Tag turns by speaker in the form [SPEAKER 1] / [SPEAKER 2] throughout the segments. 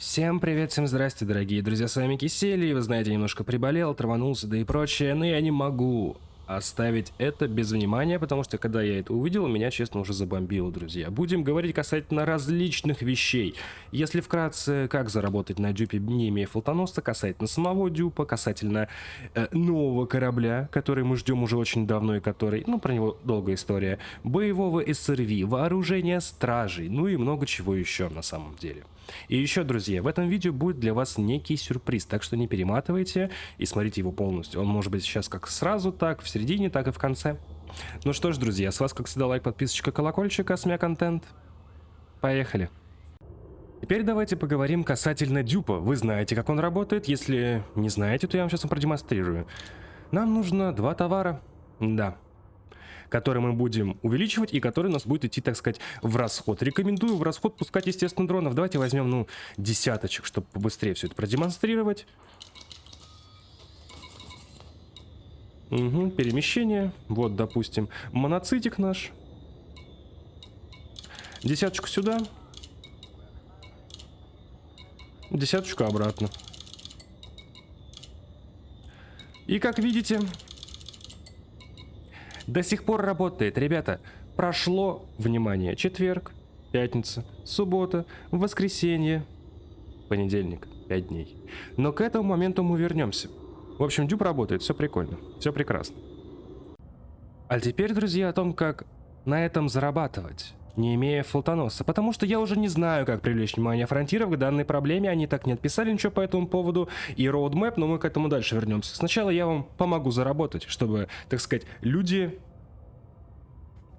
[SPEAKER 1] Всем привет, всем здрасте, дорогие друзья, с вами Кисель, вы знаете, немножко приболел, траванулся, да и прочее, но я не могу оставить это без внимания, потому что когда я это увидел, меня, честно, уже забомбило, друзья. Будем говорить касательно различных вещей. Если вкратце, как заработать на дюпе, не имея флотоносца, касательно самого дюпа, касательно нового корабля, который мы ждем уже очень давно и который, про него долгая история, боевого СРВ, вооружения стражей, ну и много чего еще на самом деле. И еще, друзья, в этом видео будет для вас некий сюрприз, так что не перематывайте и смотрите его полностью. Он может быть сейчас как сразу, так в середине, так и в конце. Ну что ж, друзья, с вас, как всегда, лайк, подписочка, колокольчик, СМИ контент. Поехали. Теперь давайте поговорим касательно дюпа. Вы знаете, как он работает. Если не знаете, то я вам сейчас продемонстрирую. Нам нужно два товара. Да. Который мы будем увеличивать и который у нас будет идти, так сказать, в расход. Рекомендую в расход пускать, естественно, дронов. Давайте возьмем, десяточек, чтобы побыстрее все это продемонстрировать. Угу, перемещение. Вот, допустим, моноцитик наш. Десяточку сюда. Десяточку обратно. И как видите... До сих пор работает, ребята. Прошло, внимание, четверг, пятница, суббота, воскресенье, понедельник, 5 дней. Но к этому моменту мы вернемся. В общем, дюп работает, все прикольно, все прекрасно. А теперь, друзья, о том, как на этом зарабатывать, не имея флотоносца. Потому что я уже не знаю, как привлечь внимание фронтиров к данной проблеме. Они так не отписали ничего по этому поводу. И роудмэп, но мы к этому дальше вернемся. Сначала я вам помогу заработать, чтобы, так сказать, люди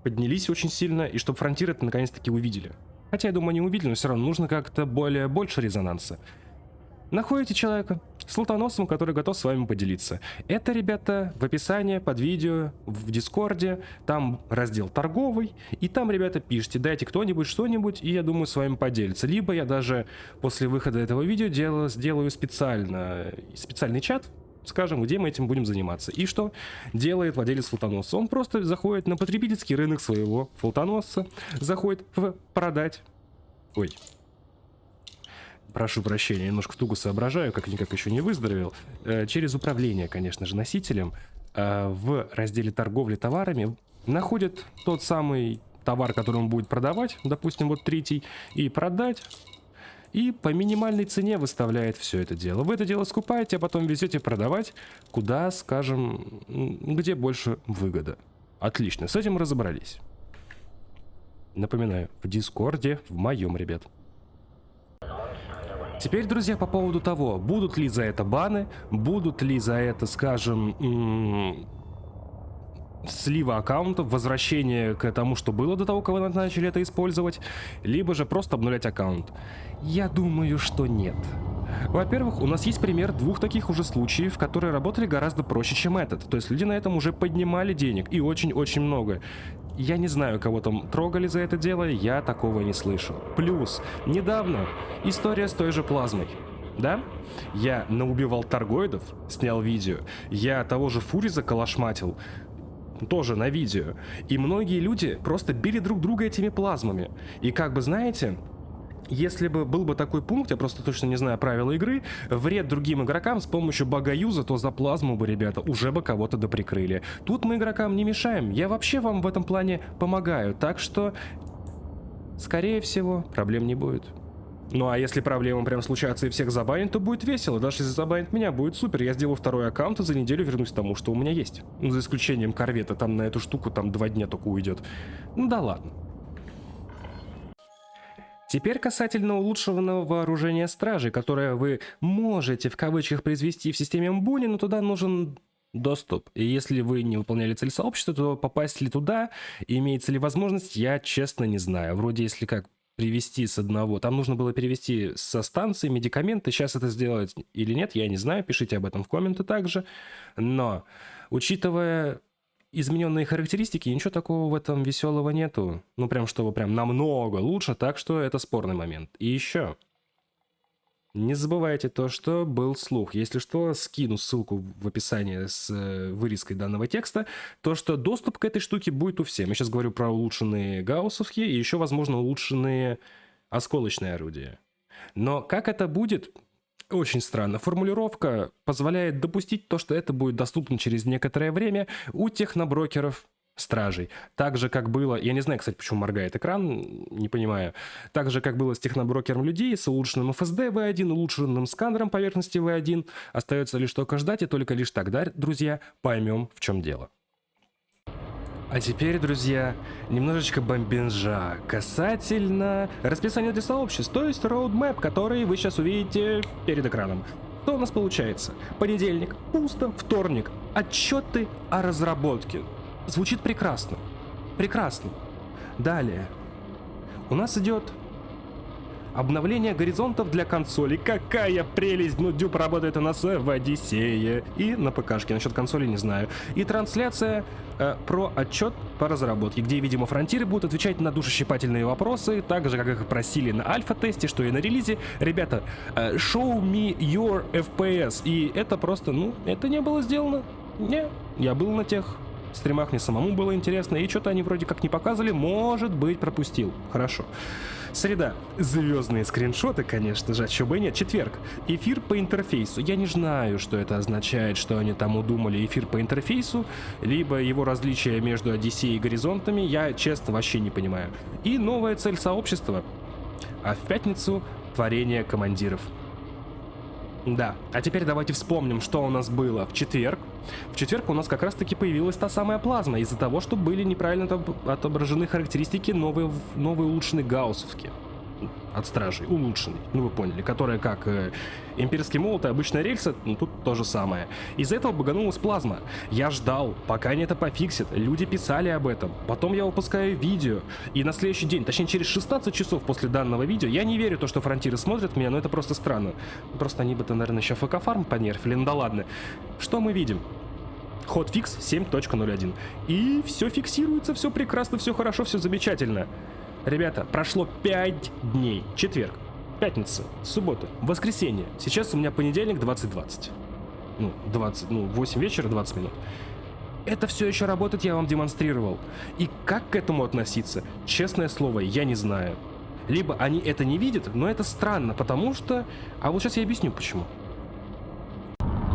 [SPEAKER 1] поднялись очень сильно, и чтобы фронтиры это наконец-таки увидели. Хотя, я думаю, они увидели, но все равно нужно как-то больше резонанса. Находите человека с флотоносцем, который готов с вами поделиться. Это, ребята, в описании под видео, в Дискорде, там раздел торговый, и там, ребята, пишите, дайте кто-нибудь что-нибудь, и я думаю, с вами поделиться. Либо я даже после выхода этого видео сделаю специальный чат, скажем, где мы этим будем заниматься. И что делает владелец флотоносца? Он просто заходит на потребительский рынок своего флотоносца, заходит в продать. Ой. Прошу прощения, немножко туго соображаю, как-никак еще не выздоровел. Через управление, конечно же, носителем в разделе торговли товарами находит тот самый товар, который он будет продавать, допустим, вот третий, и продать, и по минимальной цене выставляет все это дело. Вы это дело скупаете, а потом везете продавать, куда, скажем, где больше выгода. Отлично, с этим разобрались. Напоминаю, в Дискорде, в моем, ребят. Теперь, друзья, по поводу того, будут ли за это баны, будут ли за это, скажем, слива аккаунтов, возвращение к тому, что было до того, как вы начали это использовать, либо же просто обнулять аккаунт. Я думаю, что нет. Во-первых, у нас есть пример двух таких уже случаев, которые работали гораздо проще, чем этот. То есть люди на этом уже поднимали денег, и очень-очень много. Я не знаю, кого там трогали за это дело, я такого не слышал. Плюс, недавно история с той же плазмой. Да? Я наубивал торгоидов, снял видео. Я того же Фуриза калашматил, тоже на видео. И многие люди просто били друг друга этими плазмами. И как бы, знаете... Если бы был бы такой пункт, я просто точно не знаю правила игры, вред другим игрокам с помощью бага-юза, то за плазму бы, ребята, уже бы кого-то доприкрыли. Тут мы игрокам не мешаем, я вообще вам в этом плане помогаю, так что, скорее всего, проблем не будет. Ну а если проблемы прям случатся и всех забанят, то будет весело, даже если забанят меня, будет супер, я сделаю второй аккаунт и за неделю вернусь к тому, что у меня есть. Ну, за исключением корвета, там на эту штуку там 2 дня только уйдет. Ну да ладно. Теперь касательно улучшенного вооружения стражи, которое вы можете в кавычках произвести в системе Мбуни, но туда нужен доступ. И если вы не выполняли цель сообщества, то попасть ли туда, имеется ли возможность, я честно не знаю. Вроде если как привезти с одного, там нужно было перевести со станции медикаменты, сейчас это сделать или нет, я не знаю, пишите об этом в комменты также. Но, учитывая... измененные характеристики, ничего такого в этом веселого нету. Ну, прям, чтобы прям намного лучше, так что это спорный момент. И еще. Не забывайте то, что был слух. Если что, скину ссылку в описании с вырезкой данного текста. То, что доступ к этой штуке будет у всех. Я сейчас говорю про улучшенные гауссовские и еще, возможно, улучшенные осколочные орудия. Но как это будет? Очень странно. Формулировка позволяет допустить то, что это будет доступно через некоторое время у техноброкеров стражей. Так же, как было... Я не знаю, кстати, почему моргает экран, не понимаю. Так же, как было с техноброкером людей, с улучшенным FSD V1, улучшенным сканером поверхности V1. Остается лишь только ждать, и только лишь тогда, друзья, поймем, в чем дело. А теперь, друзья, немножечко бомбинжа касательно расписания для сообществ, то есть roadmap, который вы сейчас увидите перед экраном. Что у нас получается? Понедельник, пусто, вторник, отчеты о разработке. Звучит прекрасно. Прекрасно. Далее. У нас идет обновление горизонтов для консолей. Какая прелесть! Ну, Дюб работает у нас в Одиссее и на ПКшке. Насчет консоли не знаю. И трансляция про отчет по разработке, где, видимо, фронтиры будут отвечать на душещипательные вопросы, так же, как их просили на альфа-тесте, что и на релизе. Ребята, show me your FPS. И это просто, ну, это не было сделано. Не, я был на тех стримах, мне самому было интересно, и что-то они вроде как не показывали, может быть, пропустил. Хорошо. Среда. Звездные скриншоты, конечно же, а чего бы и нет. Четверг. Эфир по интерфейсу. Я не знаю, что это означает, что они там удумали эфир по интерфейсу, либо его различия между Одиссеей и горизонтами, я, честно, вообще не понимаю. И новая цель сообщества. А в пятницу творение командиров. Да, а теперь давайте вспомним, что у нас было в четверг. В четверг у нас как раз-таки появилась та самая плазма из-за того, что были неправильно отображены характеристики новые улучшенные гауссовские. От стражей, улучшенный, ну вы поняли, которая как имперский молот и обычная рельса, ну тут то же самое. Из-за этого баганулась плазма. Я ждал, пока они это пофиксят, люди писали об этом, потом я выпускаю видео, и на следующий день, точнее через 16 часов после данного видео, я не верю в то, что фронтиры смотрят меня, но это просто странно. Просто они бы-то, наверное, еще ФК-фарм понерфили, ну да ладно. Что мы видим? Hotfix 7.01. И все фиксируется, все прекрасно, все хорошо, все замечательно. Ребята, прошло 5 дней. Четверг, пятница, суббота, воскресенье. Сейчас у меня понедельник 20:20. Ну, 8 вечера, 20 минут. Это все еще работает, я вам демонстрировал. И как к этому относиться? Честное слово, я не знаю. Либо они это не видят, но это странно, потому что... А вот сейчас я объясню, почему.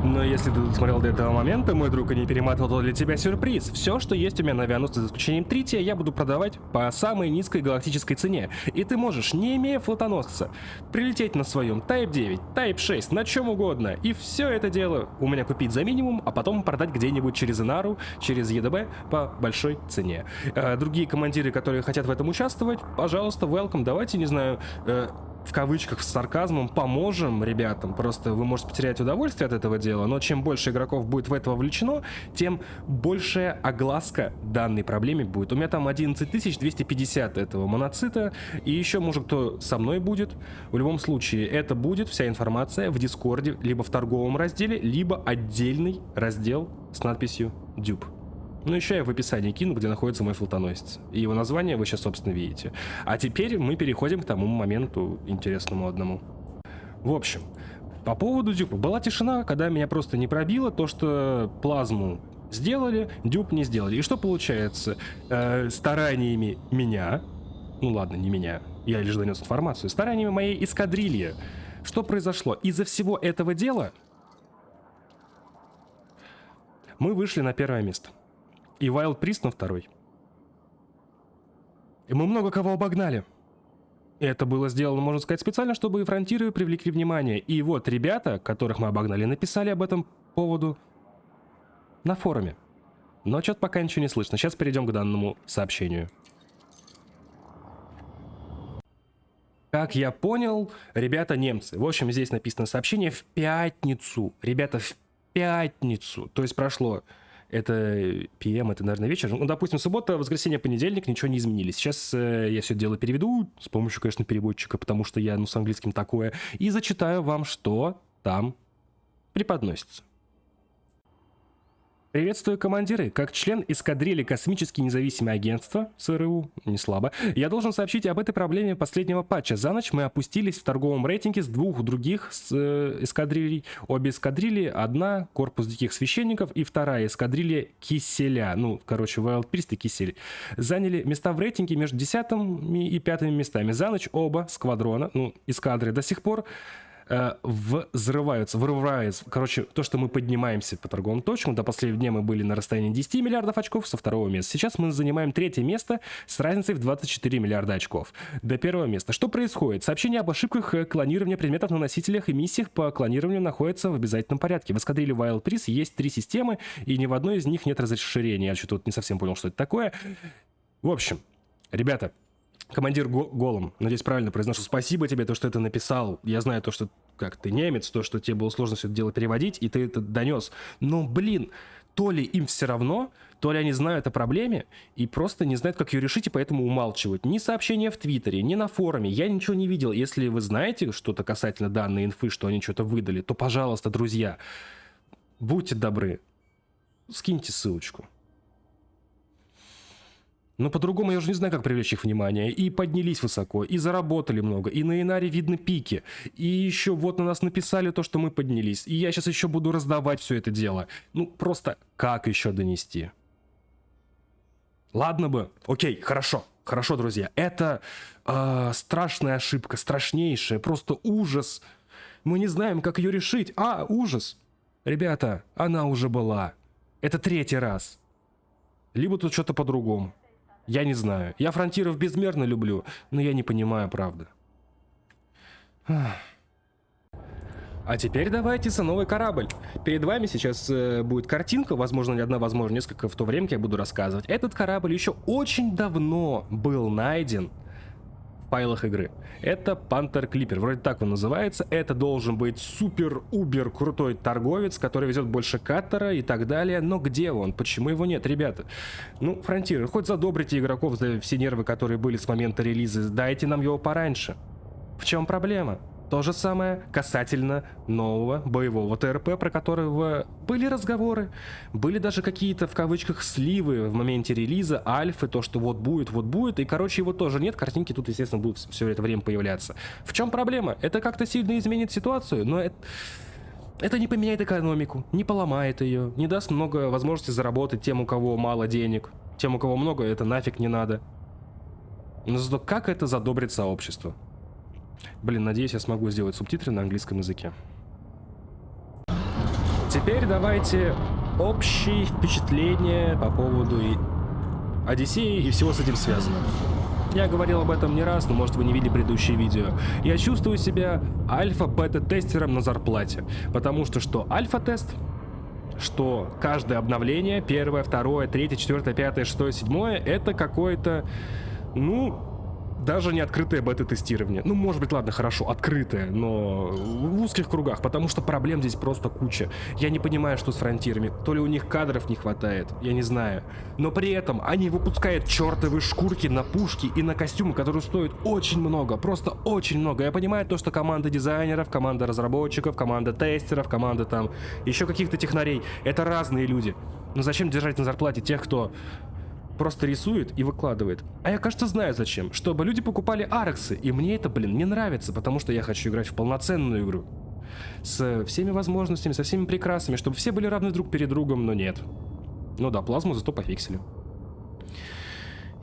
[SPEAKER 1] Но если ты досмотрел до этого момента, мой друг, и не перематывал, то для тебя сюрприз. Все, что есть у меня на авианосце, за исключением трития, я буду продавать по самой низкой галактической цене. И ты можешь, не имея флотоносца, прилететь на своем Type 9, Type 6, на чем угодно, и все это дело у меня купить за минимум, а потом продать где-нибудь через Инару, через ЕДБ по большой цене. Другие командиры, которые хотят в этом участвовать, пожалуйста, welcome, давайте, не знаю... в кавычках, с сарказмом, поможем ребятам. Просто вы можете потерять удовольствие от этого дела, но чем больше игроков будет в это вовлечено, тем большая огласка данной проблеме будет. У меня там 11250 этого моноцита, и еще, может, кто со мной будет. В любом случае, это будет вся информация в Дискорде, либо в торговом разделе, либо отдельный раздел с надписью «Дюб». Ну, еще я в описании кину, где находится мой флотоносец. И его название вы сейчас, собственно, видите. А теперь мы переходим к тому моменту интересному одному. В общем, по поводу Дюпа. Была тишина, когда меня просто не пробило то, что плазму сделали, Дюп не сделали. И что получается? Стараниями меня... Ну ладно, не меня. Я лишь донес информацию. Стараниями моей эскадрильи. Что произошло? Из-за всего этого дела мы вышли на первое место. И Wild Priest на второй. И мы много кого обогнали. Это было сделано, можно сказать, специально, чтобы и фронтиры привлекли внимание. И вот ребята, которых мы обогнали, написали об этом поводу на форуме. Но что-то пока ничего не слышно. Сейчас перейдем к данному сообщению. Как я понял, ребята немцы. В общем, здесь написано сообщение в пятницу. Ребята, в пятницу. То есть прошло... Это PM, это, наверное, вечер. Ну, допустим, суббота, воскресенье, понедельник, ничего не изменились. Сейчас я все это дело переведу с помощью, конечно, переводчика, потому что я, с английским такое. И зачитаю вам, что там преподносится. Приветствую, командиры. Как член эскадрильи Космические независимые агентства, ЦРУ, не слабо, я должен сообщить об этой проблеме последнего патча. За ночь мы опустились в торговом рейтинге с двух других эскадрилий. Обе эскадрильи, одна корпус диких священников и вторая эскадрилья Киселя. Ну, короче, Wild Priest и Кисель. Заняли места в рейтинге между 10-ми и 5-ми местами. За ночь оба сквадрона, ну, эскадры до сих пор вырываются. Короче, то, что мы поднимаемся по торговым точкам, до последнего дня мы были на расстоянии 10 миллиардов очков со второго места. Сейчас мы занимаем третье место с разницей в 24 миллиарда очков до первого места. Что происходит? Сообщение об ошибках клонирования предметов на носителях и миссиях по клонированию находится в обязательном порядке. В эскадрилье Wild Priest есть 3 системы, и ни в одной из них нет разрешения. Я что-то не совсем понял, что это такое. В общем, ребята, командир Голом, надеюсь, правильно произношу. Спасибо тебе, то, что ты написал. Я знаю то, что как ты немец, то, что тебе было сложно все это дело переводить, и ты это донес. Но, блин, то ли им все равно, то ли они знают о проблеме и просто не знают, как ее решить, и поэтому умалчивают. Ни сообщения в Твиттере, ни на форуме. Я ничего не видел. Если вы знаете что-то касательно данной инфы, что они что-то выдали, то, пожалуйста, друзья, будьте добры, скиньте ссылочку. Но по-другому я уже не знаю, как привлечь их внимание. И поднялись высоко, и заработали много, и на Инаре видно пики. И еще вот на нас написали то, что мы поднялись. И я сейчас еще буду раздавать все это дело. Ну, просто как еще донести? Ладно бы. Окей, хорошо. Хорошо, друзья. Это страшная ошибка, страшнейшая, просто ужас. Мы не знаем, как ее решить. Ужас. Ребята, она уже была. Это 3-й раз. Либо тут что-то по-другому. Я не знаю. Я фронтиров безмерно люблю, но я не понимаю, правда. А теперь давайте за новый корабль. Перед вами сейчас будет картинка, возможно, не одна, возможно, несколько в то время, как я буду рассказывать. Этот корабль еще очень давно был найден в файлах игры. Это Пантер Клипер, вроде так он называется. Это должен быть супер-убер крутой торговец, который везет больше каттера и так далее. Но где он? Почему его нет, ребята? Ну, фронтиры, хоть задобрите игроков за все нервы, которые были с момента релиза. Дайте нам его пораньше. В чем проблема? То же самое касательно нового боевого ТРП, про которого были разговоры, были даже какие-то в кавычках сливы в моменте релиза, альфы, то, что вот будет, и короче его тоже нет, картинки тут, естественно, будут все это время появляться. В чем проблема? Это как-то сильно изменит ситуацию, но это не поменяет экономику, не поломает ее, не даст много возможностей заработать тем, у кого мало денег, тем, у кого много, это нафиг не надо. Но зато как это задобрит сообщество? Блин, надеюсь, я смогу сделать субтитры на английском языке. Теперь давайте общие впечатления по поводу Одиссеи и всего с этим связано. Я говорил об этом не раз, но может вы не видели предыдущие видео. Я чувствую себя альфа-бета-тестером на зарплате. Потому что альфа-тест, что каждое обновление, 1, 2, 3, 4, 5, 6, 7, это какое-то, даже не открытое бета-тестирование. Ну, может быть, ладно, хорошо, открытое, но в узких кругах, потому что проблем здесь просто куча. Я не понимаю, что с фронтирами. То ли у них кадров не хватает, я не знаю. Но при этом они выпускают чертовы шкурки на пушки и на костюмы, которые стоят очень много, просто очень много. Я понимаю то, что команда дизайнеров, команда разработчиков, команда тестеров, команда там еще каких-то технарей, это разные люди. Но зачем держать на зарплате тех, кто просто рисует и выкладывает? А я, кажется, знаю зачем. Чтобы люди покупали арексы. И мне это, не нравится, потому что я хочу играть в полноценную игру. С всеми возможностями, со всеми прекрасами, чтобы все были равны друг перед другом, но нет. Ну да, плазму зато пофиксили.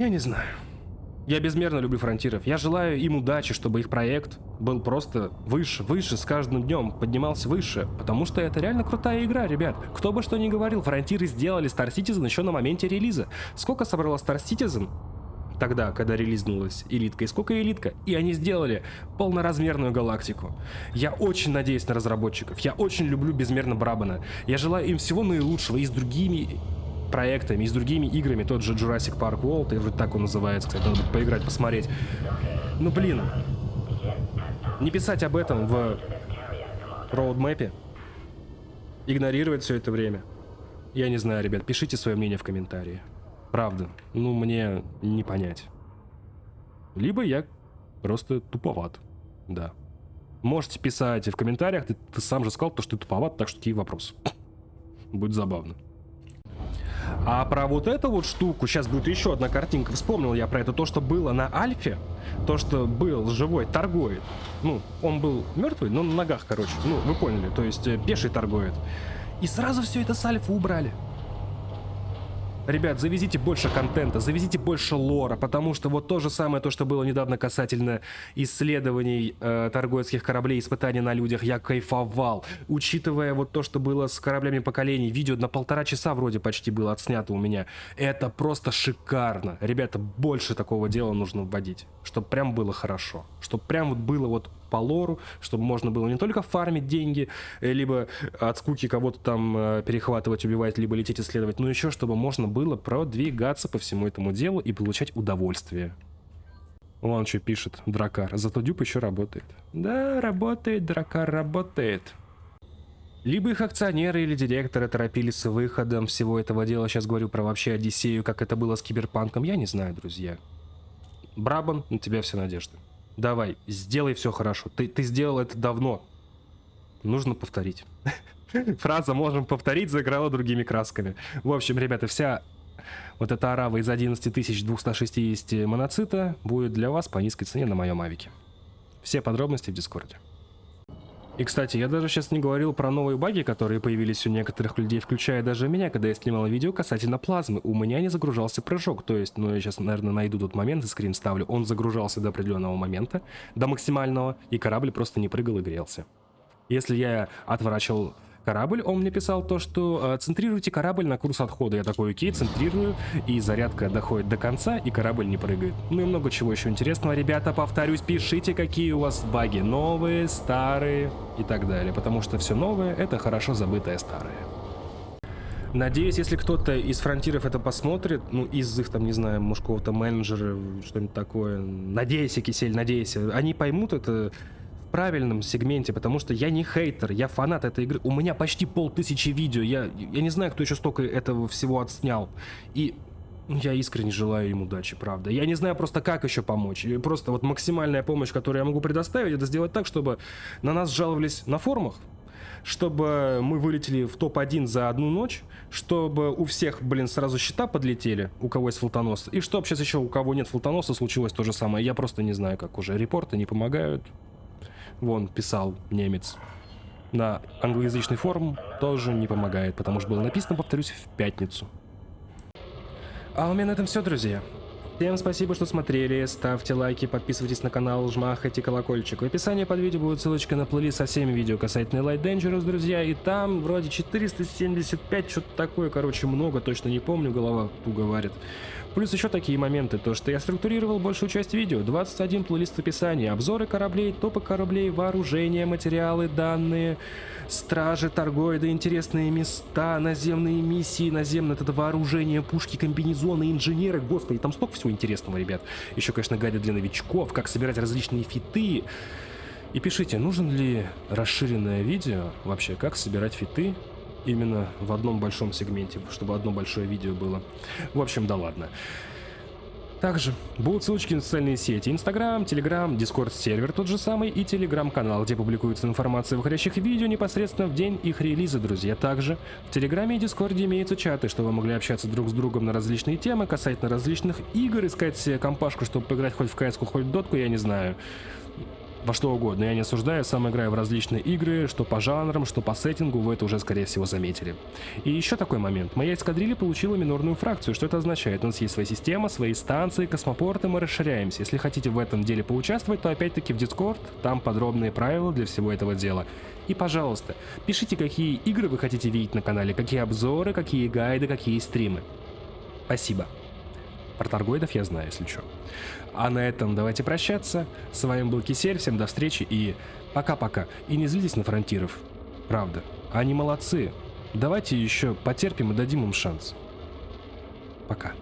[SPEAKER 1] Я не знаю. Я безмерно люблю фронтиров. Я желаю им удачи, чтобы их проект был просто выше, с каждым днем поднимался выше. Потому что это реально крутая игра, ребят. Кто бы что ни говорил, фронтиры сделали Star Citizen еще на моменте релиза. Сколько собрала Star Citizen тогда, когда релизнулась Элитка, и сколько Элитка? И они сделали полноразмерную галактику. Я очень надеюсь на разработчиков. Я очень люблю безмерно Брабана. Я желаю им всего наилучшего и с другими проектами, и с другими играми, тот же Jurassic Park World, и вроде так он называется, кстати, надо будет поиграть, посмотреть. Ну блин, не писать об этом в роудмэпе, игнорировать все это время. Я не знаю, ребят, пишите свое мнение в комментарии. Правда, мне не понять. Либо я просто туповат, да. Можете писать в комментариях, ты сам же сказал, что ты туповат, так что какие вопросы. Будет забавно. А про вот эту вот штуку, сейчас будет еще одна картинка, вспомнил я про это, то, что было на Альфе, то, что был живой торгоид. Ну, он был мертвый, но на ногах, короче, ну, вы поняли, то есть пеший торгоид. И сразу все это с Альфы убрали. Ребят, завезите больше контента, завезите больше лора, потому что вот то же самое, то, что было недавно касательно исследований торгоидских кораблей, испытаний на людях, я кайфовал. Учитывая вот то, что было с кораблями поколений, видео на 1,5 часа вроде почти было отснято у меня. Это просто шикарно. Ребята, больше такого дела нужно вводить, чтобы прям было хорошо, чтобы прям вот было вот по лору, чтобы можно было не только фармить деньги, либо от скуки кого-то там перехватывать, убивать, либо лететь исследовать, но еще чтобы можно было продвигаться по всему этому делу и получать удовольствие. Вон что пишет Дракар. Зато Дюб еще работает. Да, работает, Дракар работает. Либо их акционеры или директоры торопились с выходом всего этого дела. Сейчас говорю про вообще Одиссею, как это было с Киберпанком. Я не знаю, друзья. Брабан, на тебя все надежды. Давай, сделай все хорошо. Ты сделал это давно. Нужно повторить. Фраза «можем повторить» заиграла другими красками. В общем, ребята, вся вот эта арава из 11260 моноцита будет для вас по низкой цене на моем авике. Все подробности в Дискорде. И, кстати, я даже сейчас не говорил про новые баги, которые появились у некоторых людей, включая даже меня, когда я снимал видео касательно плазмы. У меня не загружался прыжок, то есть, ну, я сейчас, наверное, найду тот момент и скрин ставлю. Он загружался до определенного момента, до максимального, и корабль просто не прыгал и грелся. Если я отворачивал корабль, он мне писал то, что центрируйте корабль на курс отхода. Я такой, окей, центрирую, и зарядка доходит до конца, и корабль не прыгает. Ну и много чего еще интересного. Ребята, повторюсь, пишите, какие у вас баги. Новые, старые и так далее. Потому что все новое — это хорошо забытое старое. Надеюсь, если кто-то из фронтиров это посмотрит, ну, из их, там, не знаю, мужского-то менеджера, что-нибудь такое. Надейся, Кисель, надейся. Они поймут это в правильном сегменте, потому что я не хейтер, я фанат этой игры. У меня почти 500 видео, я не знаю, кто еще столько этого всего отснял. И я искренне желаю им удачи, правда. Я не знаю просто, как еще помочь. И просто вот максимальная помощь, которую я могу предоставить, это сделать так, чтобы на нас жаловались на форумах, чтобы мы вылетели в топ-1 за одну ночь, чтобы у всех, блин, сразу счета подлетели, у кого есть флотонос, и чтобы сейчас еще у кого нет флотоноса случилось то же самое. Я просто не знаю, как уже. Репорты не помогают. Вон, писал немец. На англоязычный форум тоже не помогает, потому что было написано, повторюсь, в пятницу. А у меня на этом все, друзья. Всем спасибо, что смотрели, ставьте лайки, подписывайтесь на канал, жмахайте колокольчик. В описании под видео будет ссылочка на плейлист со всеми видео касательно Light Dangerous, друзья, и там вроде 475, что-то такое, короче, много, точно не помню, голова туго варит. Плюс еще такие моменты, то что я структурировал большую часть видео, 21 плейлист в описании, обзоры кораблей, топы кораблей, вооружение, материалы, данные, стражи, торгоиды, интересные места, наземные миссии, наземное это вооружение, пушки, комбинезоны, инженеры, господи, там столько всего интересного, ребят. Еще, конечно, гайды для новичков, как собирать различные фиты. И пишите, нужен ли расширенное видео, вообще, как собирать фиты именно в одном большом сегменте, чтобы одно большое видео было. В общем, да ладно. Также будут ссылочки на социальные сети: Инстаграм, Телеграм, Дискорд-сервер тот же самый и Телеграм-канал, где публикуется информация о выходящих видео непосредственно в день их релиза, друзья. Также в Телеграме и Дискорде имеются чаты, чтобы вы могли общаться друг с другом на различные темы, касательно различных игр, искать себе компашку, чтобы поиграть хоть в КС-ку, хоть в дотку, я не знаю. Во что угодно. Я не осуждаю, сам играю в различные игры, что по жанрам, что по сеттингу, вы это уже, скорее всего, заметили. И еще такой момент. Моя эскадрилья получила минорную фракцию. Что это означает? У нас есть своя система, свои станции, космопорты, мы расширяемся. Если хотите в этом деле поучаствовать, то опять-таки в Discord, там подробные правила для всего этого дела. И, пожалуйста, пишите, какие игры вы хотите видеть на канале, какие обзоры, какие гайды, какие стримы. Спасибо. Про торгоидов я знаю, если что. А на этом давайте прощаться. С вами был Кисель, всем до встречи и пока-пока. И не злитесь на фронтиров. Правда. Они молодцы. Давайте еще потерпим и дадим им шанс. Пока.